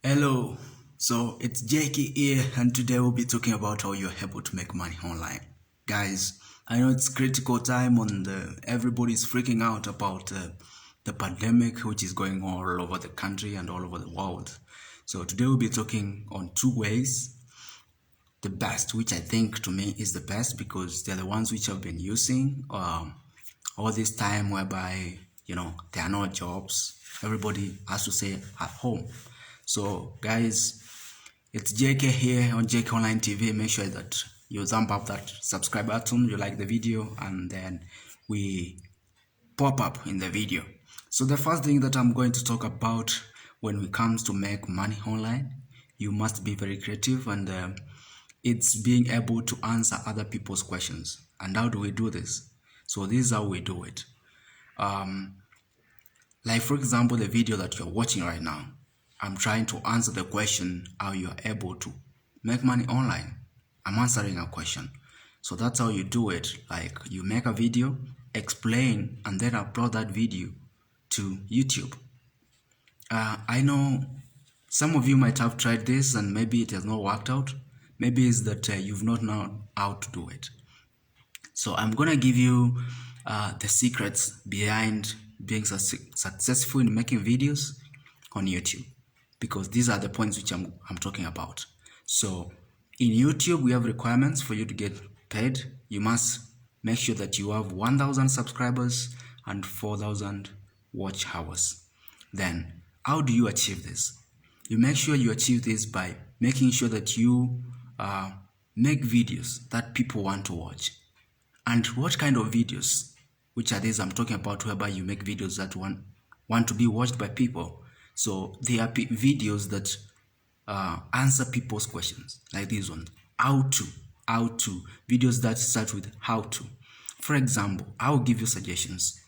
Hello, so it's Jakey here, and today we'll be talking about how you're able to make money online. Guys, I know it's critical time on everybody's freaking out about the pandemic which is going on all over the country and all over the world. So today we'll be talking on two ways. The best, which I think to me is the best because they're the ones which I've been using all this time, whereby there are no jobs, everybody has to stay at home. So guys, it's JK here on JK Online TV. Make sure that you thumb up that subscribe button, you like the video, and then we pop up in the video. So the first thing that I'm going to talk about when it comes to make money online, you must be very creative, and it's being able to answer other people's questions. And how do we do this? So this is how we do it. Like for example, the video that you're watching right now, I'm trying to answer the question how you are able to make money online. I'm answering a question. So that's how you do it. Like you make a video, explain, and then upload that video to YouTube. I know some of you might have tried this and maybe it has not worked out. Maybe it's that you've not known how to do it. So I'm gonna give you the secrets behind being successful in making videos on YouTube, because these are the points which I'm talking about. So in YouTube, we have requirements for you to get paid. You must make sure that you have 1,000 subscribers and 4,000 watch hours. Then how do you achieve this? You make sure you achieve this by making sure that you make videos that people want to watch. And what kind of videos? Which are these I'm talking about, whereby you make videos that want to be watched by people. So they are videos that answer people's questions, like this one. How to. Videos that start with how to. For example, I will give you suggestions.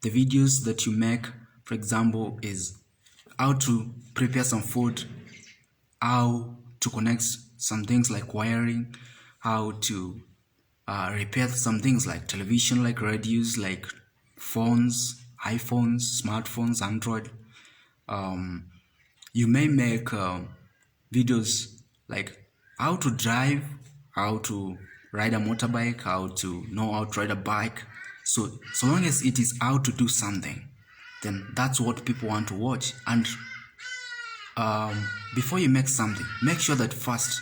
The videos that you make, for example, is how to prepare some food, how to connect some things like wiring, how to repair some things like television, like radios, like phones, iPhones, smartphones, Android. You may make videos like how to drive, how to ride a motorbike, how to know how to ride a bike. So long as it is how to do something, then that's what people want to watch. And before you make something, make sure that first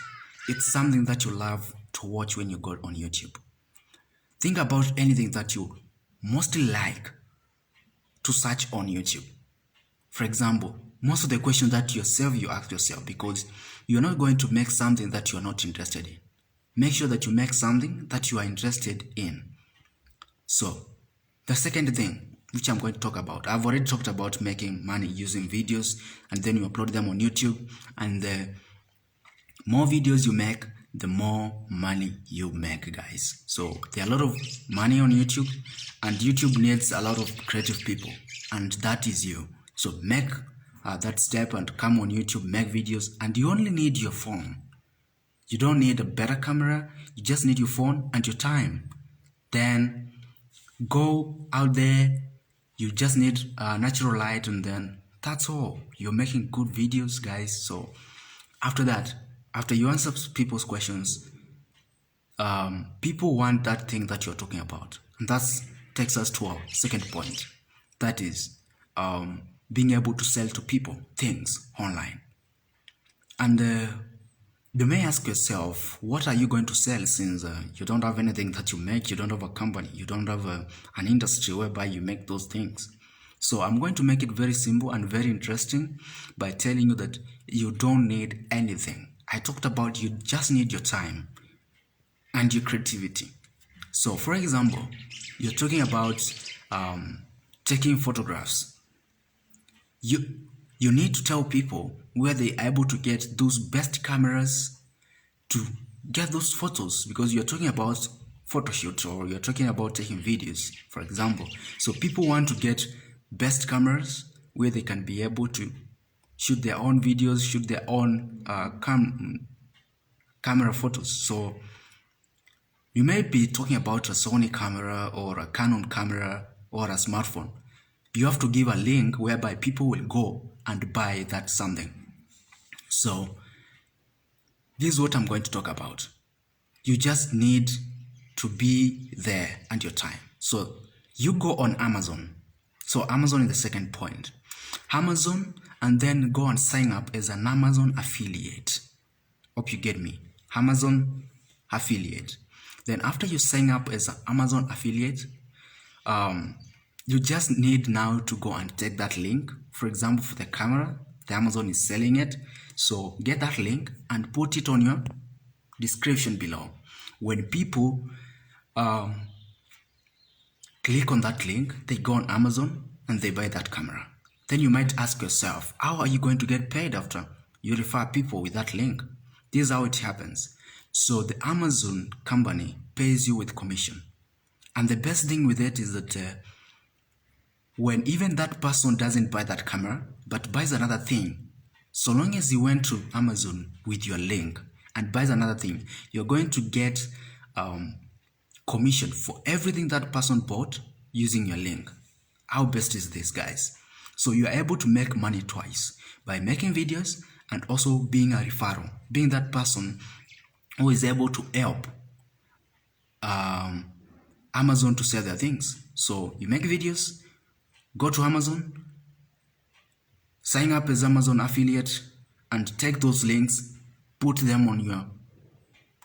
it's something that you love to watch when you go on YouTube. Think about anything that you mostly like to search on YouTube. For example, most of the questions that you ask yourself, because you're not going to make something that you're not interested in. Make sure that you make something that you are interested in. So the second thing which I'm going to talk about, I've already talked about making money using videos, and then you upload them on YouTube, and the more videos you make, the more money you make, guys. So there are a lot of money on YouTube, and YouTube needs a lot of creative people, and that is you. So make that step and come on YouTube, make videos, and you only need your phone. You don't need a better camera, you just need your phone and your time. Then go out there, you just need natural light, and then that's all. You're making good videos, guys. So after that, after you answer people's questions, people want that thing that you're talking about. And that takes us to our second point. That is being able to sell to people things online. And you may ask yourself, what are you going to sell, since you don't have anything that you make, you don't have a company, you don't have an industry whereby you make those things. So I'm going to make it very simple and very interesting by telling you that you don't need anything. I talked about you just need your time and your creativity. So for example, you're talking about taking photographs. You need to tell people where they are able to get those best cameras to get those photos, because you're talking about photo shoots, or you're talking about taking videos, for example. So people want to get best cameras where they can be able to shoot their own videos, shoot their own camera photos. So you may be talking about a Sony camera or a Canon camera or a smartphone. You have to give a link whereby people will go and buy that something. So this is what I'm going to talk about. You just need to be there and your time. So you go on Amazon. So Amazon is the second point. Amazon, and then go and sign up as an Amazon affiliate. Hope you get me. Amazon affiliate. Then after you sign up as an Amazon affiliate, you just need now to go and take that link. For example, for the camera, the Amazon is selling it. So get that link and put it on your description below. When people click on that link, they go on Amazon and they buy that camera. Then you might ask yourself, how are you going to get paid after you refer people with that link? This is how it happens. So the Amazon company pays you with commission. And the best thing with it is that when even that person doesn't buy that camera, but buys another thing, so long as you went to Amazon with your link and buys another thing, you're going to get commission for everything that person bought using your link. How best is this, guys? So you are able to make money twice by making videos and also being a referral, being that person who is able to help Amazon to sell their things. So you make videos, go to Amazon, sign up as Amazon affiliate, and take those links, put them on your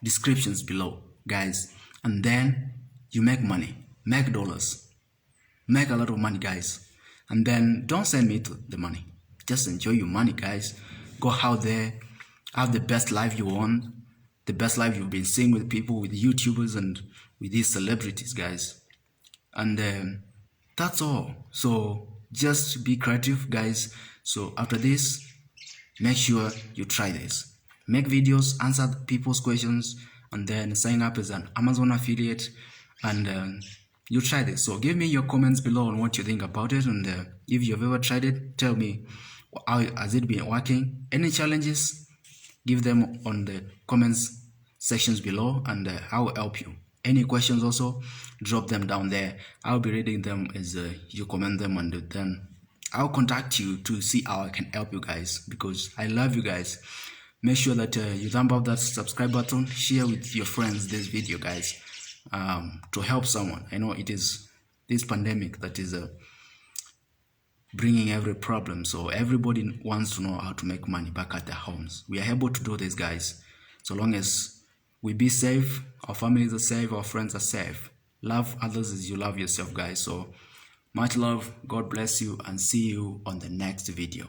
descriptions below, guys, and then you make money, make dollars, make a lot of money, guys. And then don't send me the money, just enjoy your money, guys. Go out there, have the best life you want, the best life you've been seeing with people, with YouTubers and with these celebrities, guys. And that's all. So just be creative, guys. So after this, make sure you try this. Make videos, answer people's questions, and then sign up as an Amazon affiliate, and you try this. So give me your comments below on what you think about it, and if you've ever tried it, tell me how has it been working. Any challenges, give them on the comments sections below, and I will help you. Any questions also, drop them down there. I'll be reading them as you comment them, and then I'll contact you to see how I can help you guys, because I love you guys. Make sure that you thumb up that subscribe button, share with your friends this video, guys, to help someone. I know it is this pandemic that is bringing every problem, so everybody wants to know how to make money back at their homes. We are able to do this, guys, so long as we be safe, our families are safe, our friends are safe. Love others as you love yourself, guys. So much love, God bless you, and see you on the next video.